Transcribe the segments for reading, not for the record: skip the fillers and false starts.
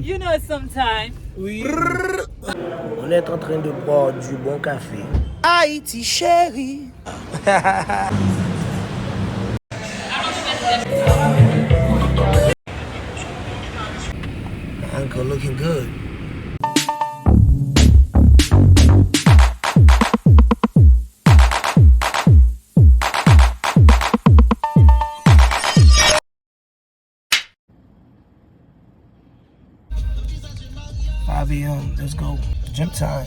You know sometime. Oui. On est en train de boire du bon café. Haiti chérie. Uncle looking good. Let's go. Gym time.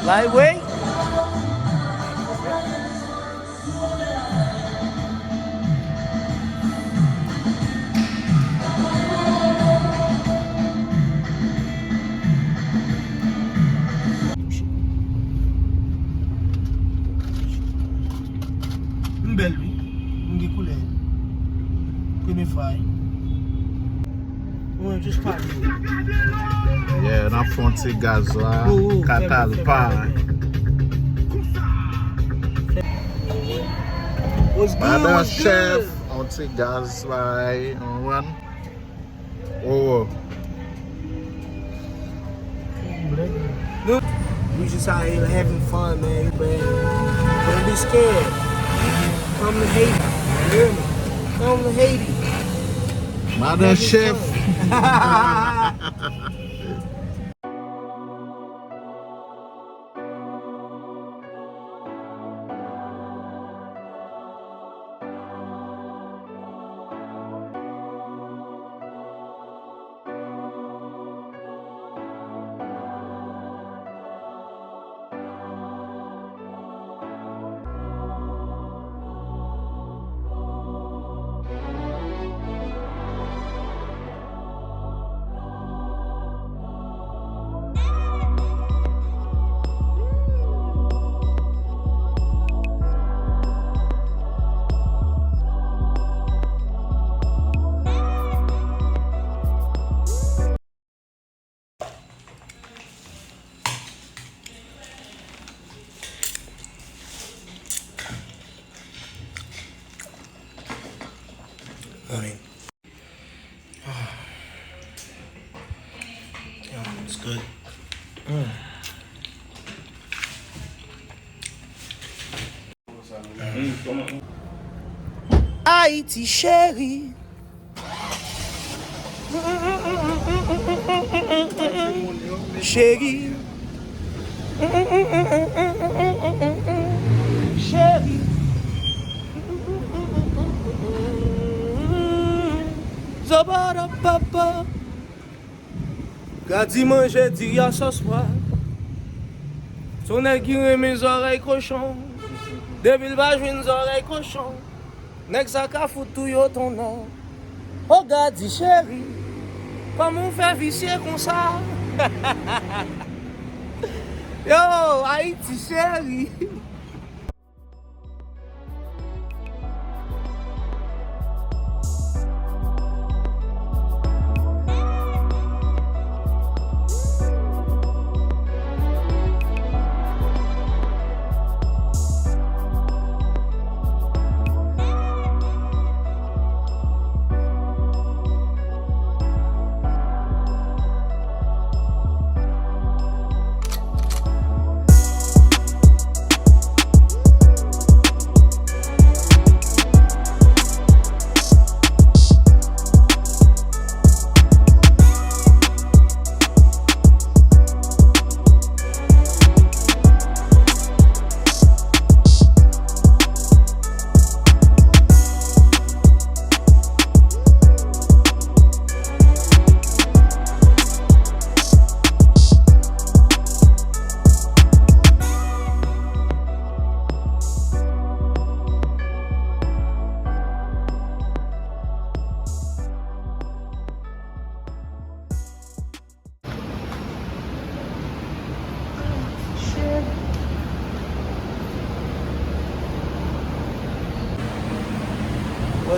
Lightweight. Une belle lui, une des couleurs. Première fois. Ouais, juste pas. Yeah, na fonte gaz la, katal pa. Madam chef, fonte gaz la, on oh. We just out here having fun, man. Don't be scared. Come to Haiti. You hear me? Come to Haiti. Madam chef. Morning. Yeah, it's good. Haiti chérie. Chérie. Chérie. Zabara papa. Gadi manger d'hier ce soir. Son nèg qui remet mes oreilles cochon. Depuis le bas, je mes oreilles cochon. Nèg ça ka fout tout yo ton nom. Oh gadi chérie. Comment faire vicier comme ça? Yo, Haiti chérie.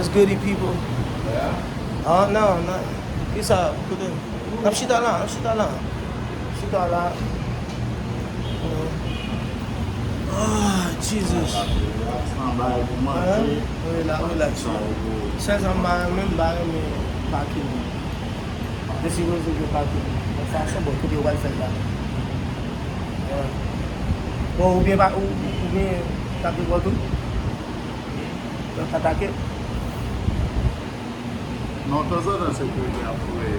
What's goody, people? Oh, no, no. Isa, put it. Napsita lang. Oh, Jesus. Relax. Says I'm buying parking. This is going to be parking. Fashion, but could be Wi-Fi là. Ou bien tapi waktu. Attaquer. Non, t'as ça dans sécurité après.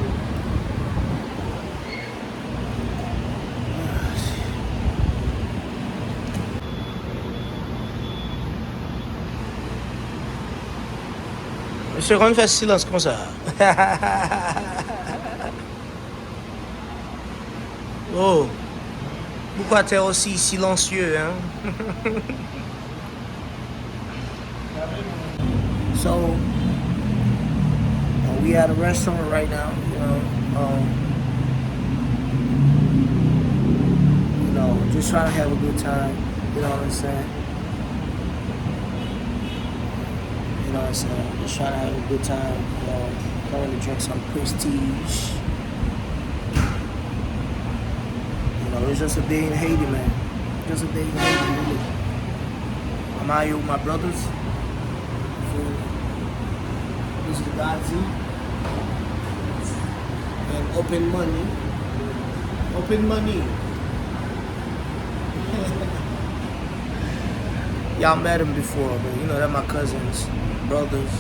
Monsieur, on fait silence comme ça. Oh, pourquoi t'es aussi silencieux, hein? So, we at a restaurant right now, just trying to have a good time, you know what I'm saying? You know what I'm saying? Just trying to have a good time, going to drink some prestige. It's just a day in Haiti, man. Just a day in Haiti, really. I'm out here with my brothers. This is Gazi. And Open Money. Open Money. Y'all met him before, but you know, they're my cousins, brothers.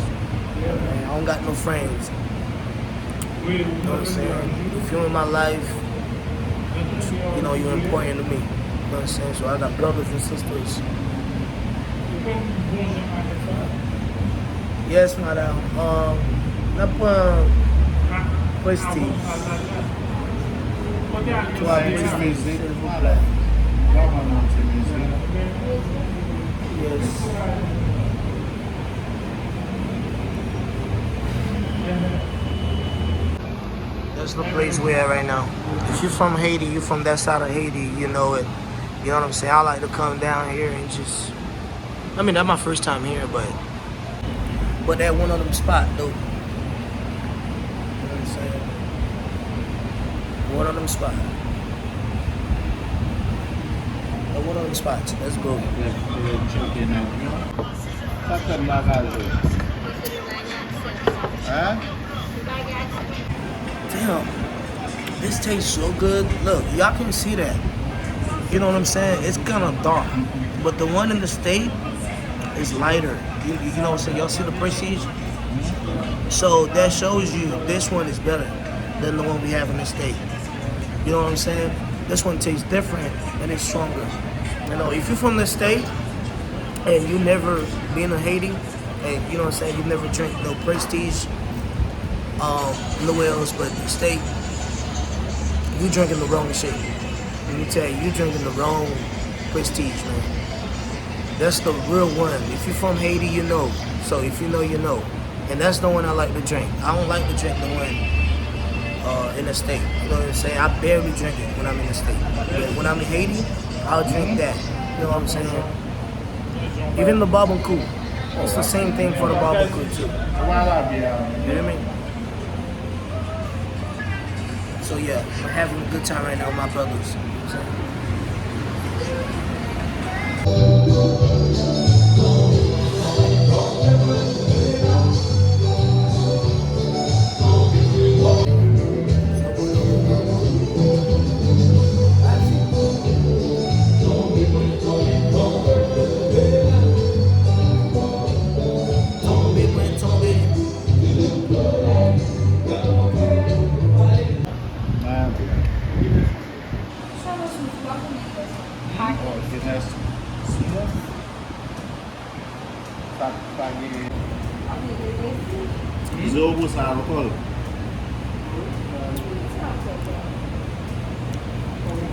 Man, I don't got no friends. You know what I'm saying? If you're in my life, you know, you're important to me. You know what I'm saying? So I got brothers and sisters. Yes, madam. N'a pas prestige. Toi, prestige, s'il vous plaît. Yes. That's the place we're at right now. If you're from Haiti, you're from that side of Haiti, you know it. You know what I'm saying? I like to come down here and just, I mean, that's my first time here, but that one of them spot though. You know what I'm saying? One of them spot. One of them spots. Let's go. Damn, this tastes so good. Look, y'all can see that. You know what I'm saying? It's kind of dark, but the one in the state is lighter. You know what I'm saying? Y'all see the prestige? So that shows you this one is better than the one we have in the state. You know what I'm saying? This one tastes different and it's stronger. You know, if you're from the state and you never been in Haiti, and you know what I'm saying, you never drink no prestige, nowhere else but the state, you drinking the wrong shit. Let me tell you drinking the wrong prestige, man. That's the real one. If you're from Haiti, you know. So if you know, you know. And that's the one I like to drink. I don't like to drink the one in the state. You know what I'm saying? I barely drink it when I'm in the state. But when I'm in Haiti, I'll drink that. You know what I'm saying? Even the barbecue. It's the same thing for the barbecue too. You hear me? So yeah, we're having a good time right now with my brothers.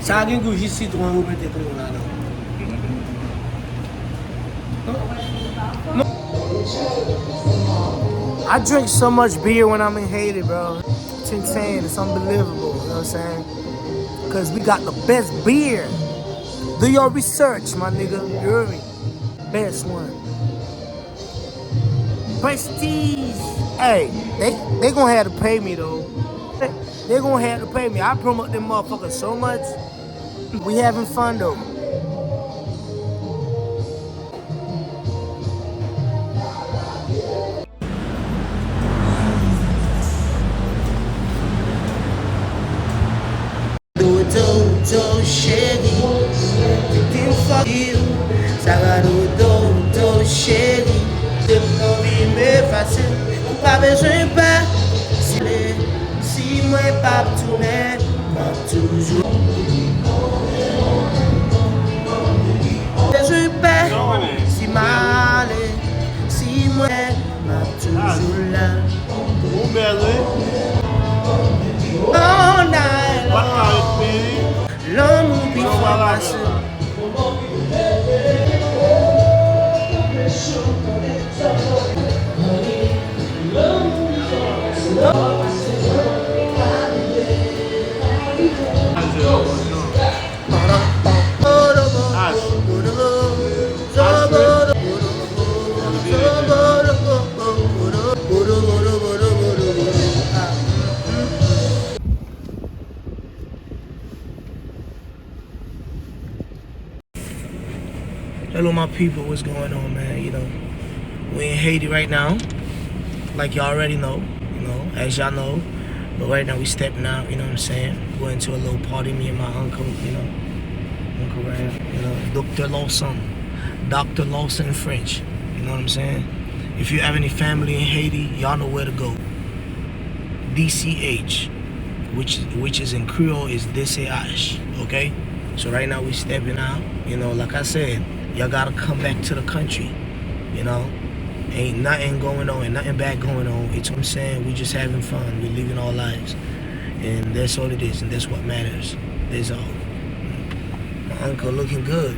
Ça a un goût de citron, vous mettez tout là. No. I drink so much beer when I'm in Haiti, bro. It's insane. It's unbelievable. You know what I'm saying? Because we got the best beer. Do your research, my nigga. You hear me? Best one. Prestige. Hey, they gonna have to pay me though. They gonna have to pay me. I promote them motherfuckers so much. We having fun though. Do chéri, t'es facile. Ça va do chéri. T'es pour vivre facile. Pas besoin pas. Si moi pas tourner, pas toujours. Besoin pas. Si mal, si moi pas toujours là. All night long. L'homme oublie fois passé. Hello my people, what's going on, man? You know, we in Haiti right now, like y'all already know, as y'all know. But right now we stepping out, you know what I'm saying? Going to a little party, me and my uncle, Uncle Rab, Dr. Lawson French, you know what I'm saying? If you have any family in Haiti, y'all know where to go. DCH, which is in Creole is DCH, okay? So right now we stepping out, like I said, y'all gotta come back to the country, Ain't nothing going on, and nothing bad going on. It's what I'm saying, we just having fun, we living our lives. And that's all it is, and that's what matters. That's all. My uncle looking good.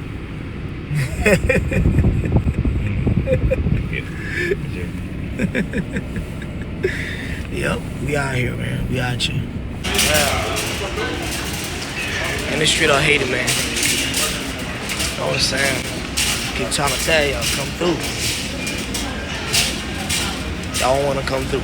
Yep, we out here, man. We out here. In the street of Haiti, man. You know what I'm saying? Keep trying to tell y'all, come through. Y'all don't want to come through.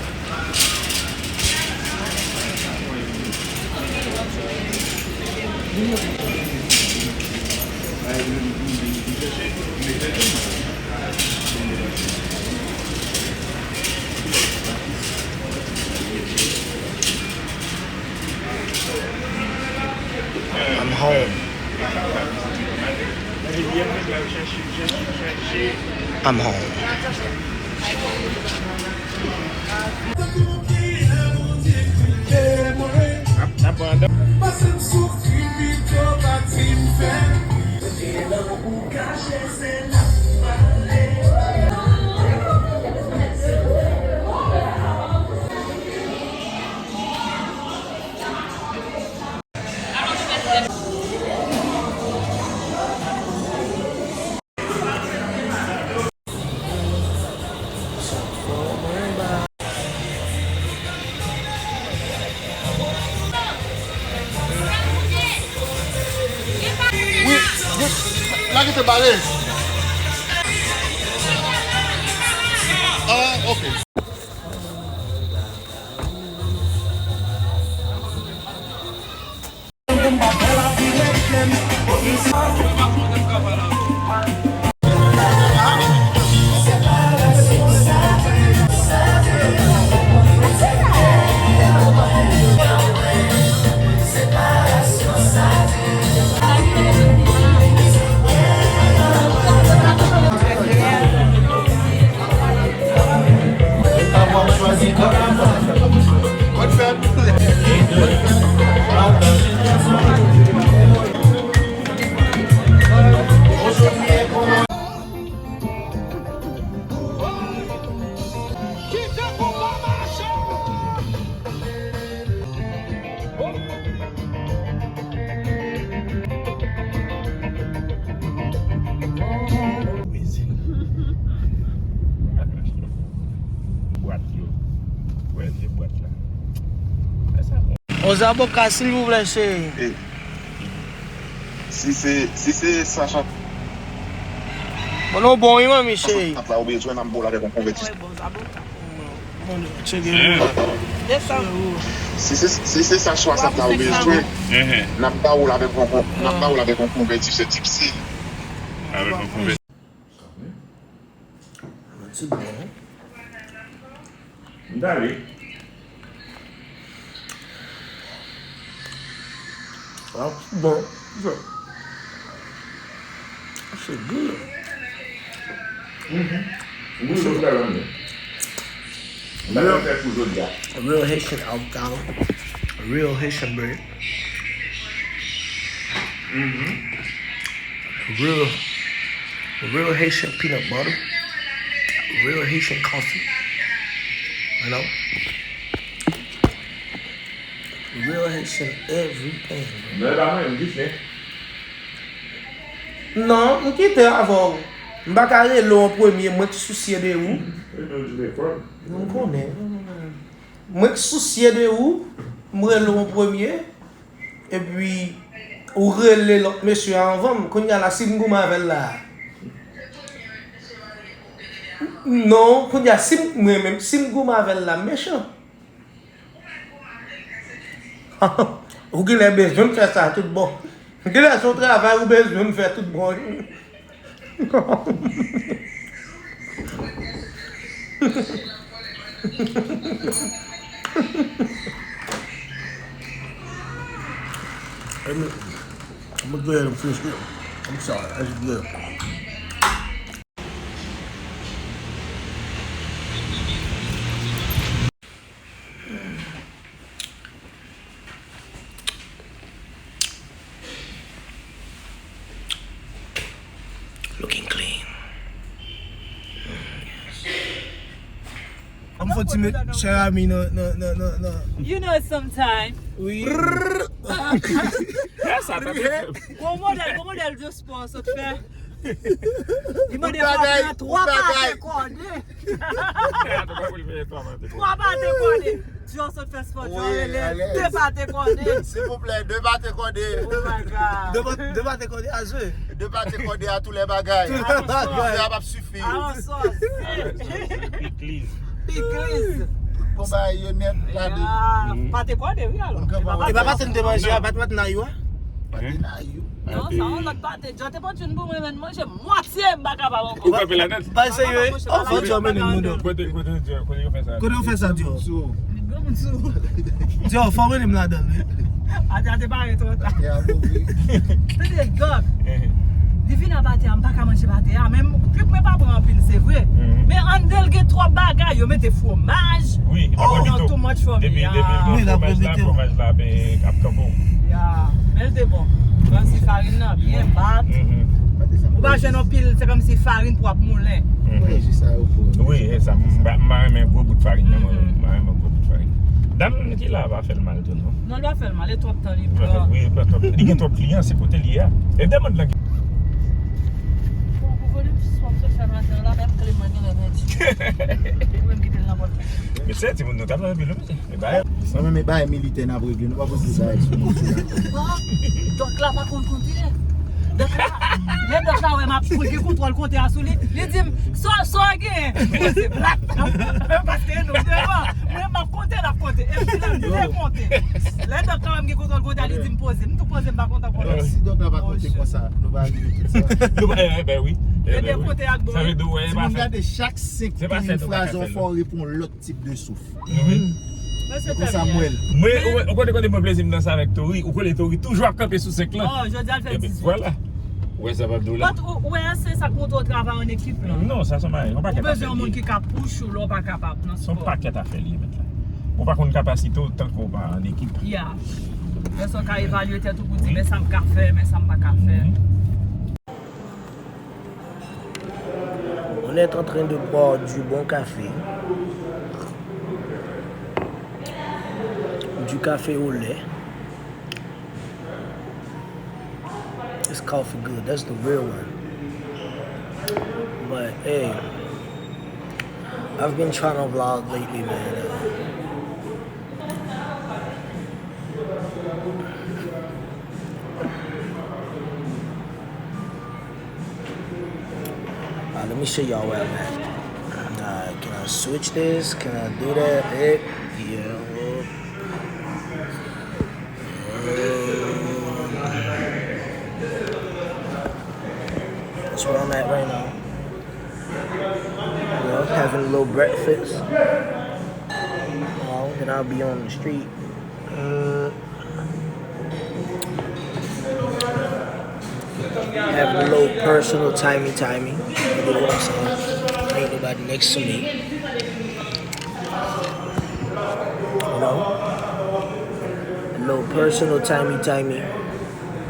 I'm home. I'm home. Lagi terbalik. Okay. Aux avocats, s'il vous plaît, chérie. Si c'est sachant. Bon, non, bon, il m'a mis chez. Pas oublier de nan bol avec un converti. Si c'est ça choix ça pas oublier de n'a pas ou avec un converti ce type ci. Avec un converti. C'est bon. D'aller. Ah, bon. C'est good. A real Haitian avocado. A real Haitian bread. A real Haitian peanut butter. A real Haitian coffee. You know? A real Haitian everything. Non, je quitte avant. Je ne vais pas aller en premier, moi qui soucie de où. Je connais. Moi qui soucie de où, je vais aller en premier. Et puis, ou relais l'autre monsieur avant, quand il y a la Simgouma avec là. Non, quand il y a moi-même Simgouma avec la méchant. Ou qu'il a besoin de faire ça tout bon. Qu'il a son travail, ou besoin de faire tout bon. I'm gonna go ahead and finish it. I'm sorry, that's good. Looking clean. I'm for to share I mean no. You know sometimes. Oui. Comment elle de sport ça te fait? Il m'a dit pas trois pas cordées. Trois pas cordées. Tu as fait sport, tu as deux pas cordées. S'il vous plaît, 2 battes cordées. Oh my god. Deux battes cordées à jeu. 2 battes cordées à tous les bagages. Ça va pas suffire. Ah, Pickles. Bon bah il net là Ah, pas cordées, oui alors. Et pas pas te manger, pas te na yo. Non, ça on l'autre pas. Je t'ai pas une bonne manger moitié m'baka pas encore. Ou pas la net. Pas sérieux. On faut tu amener le monde. Quand on fait ça Dieu. Dieu, faut amener me la donne. Attends, pas arrêter toi. C'est des gars. Divine à battre, on pas qu'à manger battre. Même plus que pas prendre pile, c'est vrai. Mais en delgue trois bagages, yo mette fromage. Oui, non too much for me. Depuis la fromage là ben cap campo. Yeah, mais c'est bon. Comme si farine là bien battre. Ou pas jeune pile, c'est comme si farine pour moulin. Oui, ça m'a même gros bout de farine, m'a même gros bout de farine. Dame qui là va faire le mal tout non. Non, doit faire le mal, les trop de temps libre. Oui, il y a trop de clients, c'est côté lié. Et demande là. Mais c'est tu nous t'as pas vu le mais bah ça même pas militaire n'a brûlé, nous pas poser ça. Donc là pas compte compter. Donc là, les donc là ouais m'a pour que contrôle compter à soulier. Il dit soit gain. C'est black. Parce que nous devant, moi m'a compter et puis là il compter. Les donc là même qui contrôle compter il dit me poser, nous poser pas compter pour. Si donc on va compter comme ça, nous va arriver tout ça. Ben oui. Et des côtés avec bon. Ça veut dire ouais, Si on regarde chaque 5 phrases on faut répondre l'autre type de souffle. Oui. Mais c'est Comme Samuel. Moi, on connaît mon plaisir dans ça avec Tori, ou connaît Tori toujours camper sous 5 là. Oh, je dis à faire 18. Voilà. Ouais, ça va douleur. Ouais, c'est ça qu'on doit travailler en équipe là. Non, ça c'est mal. On pas On capable. besoin de monde qui capouche ou l'on pas capable. Son paquet à faire lui maintenant. On pas qu'on capacité autant qu'on va en équipe. Yeah. Mais son cas évaluer tout pour dire mais ça me faire, mais ça me pas faire. On est en train de boire du bon café. Du café au lait. It's coffee good. That's the real one. But hey, I've been trying to vlog lately, man. Alright, let me show y'all where I'm at. Alright, can I switch this? Can I do that? Yeah. That's where I'm at right now. You know, having a little breakfast. Then I'll be on the street. Having a little personal timey. You know what I'm saying? Ain't nobody next to me. You know? A little personal timey. You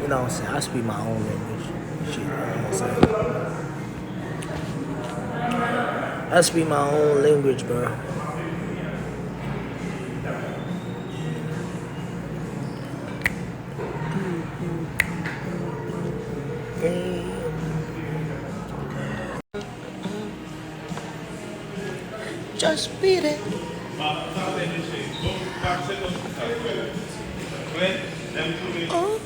know what I'm saying? I speak my own language. Shit, you know what I'm saying? I speak my own language, bro. Just beat it. Oh.